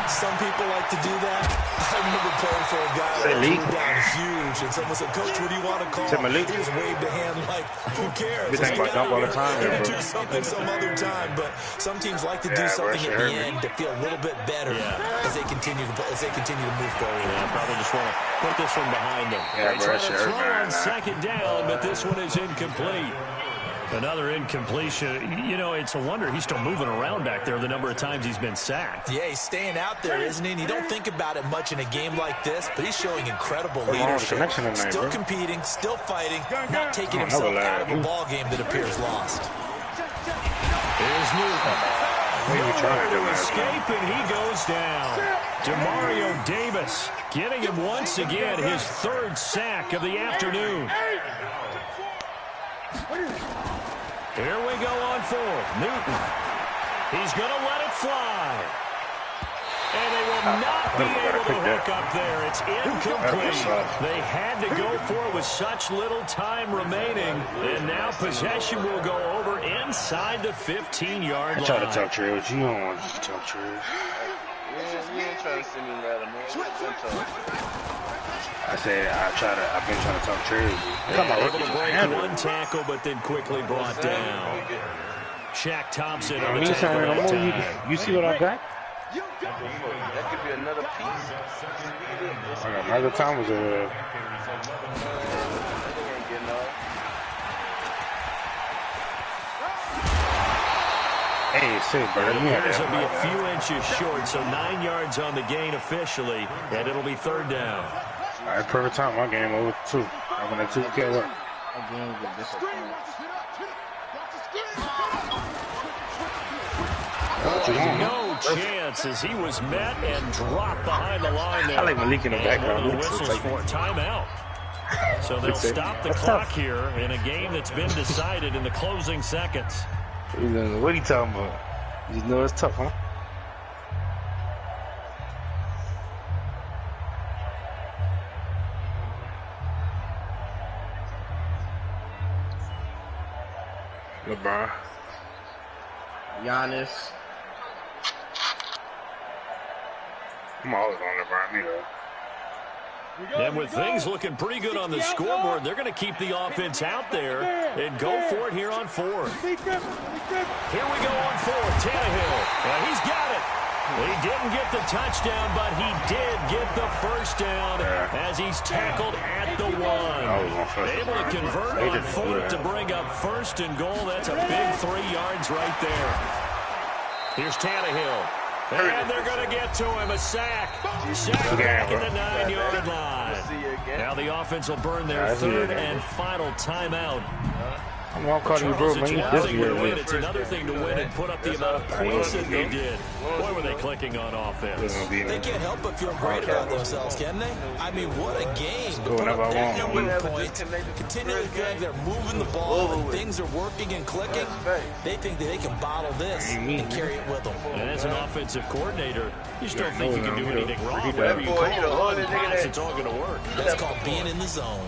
Some people like to do that. I remember playing for a guy that threw down huge, and someone said, "Coach, what do you want to call?" He just waved a hand like, "Who cares? We think about dump all the time, bro. Do something some other time." But some teams like to do something at the end to feel a little bit better as they continue to move forward. Yeah, probably just want to put this one behind them. Yeah, They're trying to throw on 2nd down, but this one is incomplete. Another incompletion. You know, it's a wonder he's still moving around back there the number of times he's been sacked. Yeah, he's staying out there, isn't he? And you don't think about it much in a game like this, but he's showing incredible leadership. Still competing, still fighting, not taking himself out of a ball game that appears lost. Here's Newton. Trying to escape, and he goes down. Demario Davis getting him once again his 3rd sack of the afternoon. Here we go on 4th. Newton. He's going to let it fly. And they will not be able to hook up there. It's incomplete. They had to go for it with such little time remaining. And now possession will go over inside the 15-yard line. I try to talk trash. You don't want to talk trash. Yeah, you ain't trying to see me rather, man. I said I've been trying to talk trash. Able to break one tackle, but then quickly brought down. Shaq Thompson on the tackle. You see what I got? That could be another piece. Michael Thomas Hey, say, bro. This will be a few inches short, so 9 yards on the gain officially, and it'll be 3rd down. All right, perfect time. My game over 2. I'm going to 2 can't work. No chance as he was met and dropped behind the line there. I like Malik in the background. One of the whistles for a timeout. So they'll stop the clock here in a game that's been decided in the closing seconds. What are you talking about? You know it's tough, huh? LeBron. Giannis. I'm always on LeBron, you know. And with things looking pretty good on the scoreboard, they're going to keep the offense out there and go for it here on 4th. Here we go on 4th. Tannehill. He's got it. He didn't get the touchdown, but he did get the 1st down as he's tackled at the 1. Able to convert on 4th to bring up 1st and goal. That's a big 3 yards right there. Here's Tannehill. And they're going to get to him. A sack. Sack back at the 9-yard line. Now the offense will burn their 3rd and final timeout. I'm going to call you, bro, man. It's another thing to win and put up the amount of points that they did. Boy, were they clicking on offense. They can't help but feel great about themselves, can they? I mean, what a game. Go whenever I want. Points, continually feel like they're moving the ball and things are working and clicking. They think that they can bottle this and carry it with them. And as an offensive coordinator, you just don't think you can do anything wrong. Whatever you call it, it's all going to work. That's called being in the zone.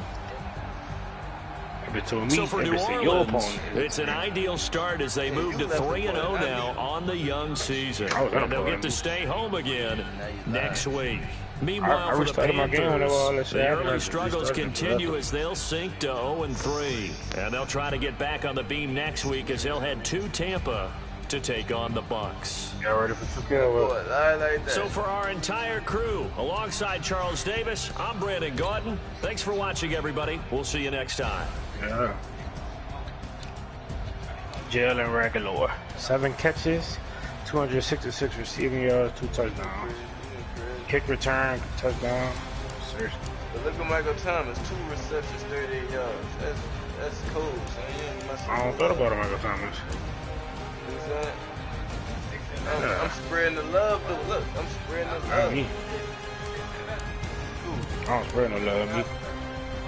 So for New Orleans, it's an ideal start as they move to 3-0 now on the young season. And they'll get to stay home again next week. Meanwhile, for the Panthers, the early struggles continue as they'll sink to 0-3. And they'll try to get back on the beam next week as they'll head to Tampa to take on the Bucs. Get ready for So for our entire crew, alongside Charles Davis, I'm Brandon Gordon. Thanks for watching, everybody. We'll see you next time. Yeah. Jalen Reagor. 7 catches, 266 receiving yards, 2 touchdowns. Kick return, touchdown. Seriously. But look at Michael Thomas, 2 receptions, 38 yards. That's cool, son. I don't thought about Michael Thomas. Who's that? I'm spreading the love, though. Look, I'm spreading the love. Me. I'm spreading the love. Me.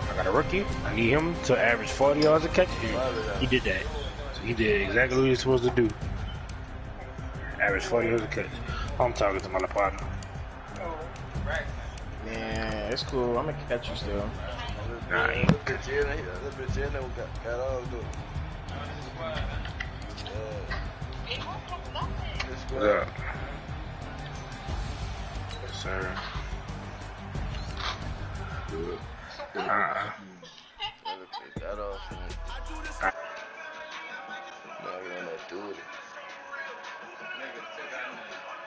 I got a rookie. I need him to average 40 yards a catch. He did that. So he did exactly what he was supposed to do. Average 40 yards a catch. I'm talking to my partner. Man, it's cool. I'm going to catch you still. Nah, he Look at Jalen. Got all of them. What's up? Yes, sir. Good. Got off. No, you don't do it.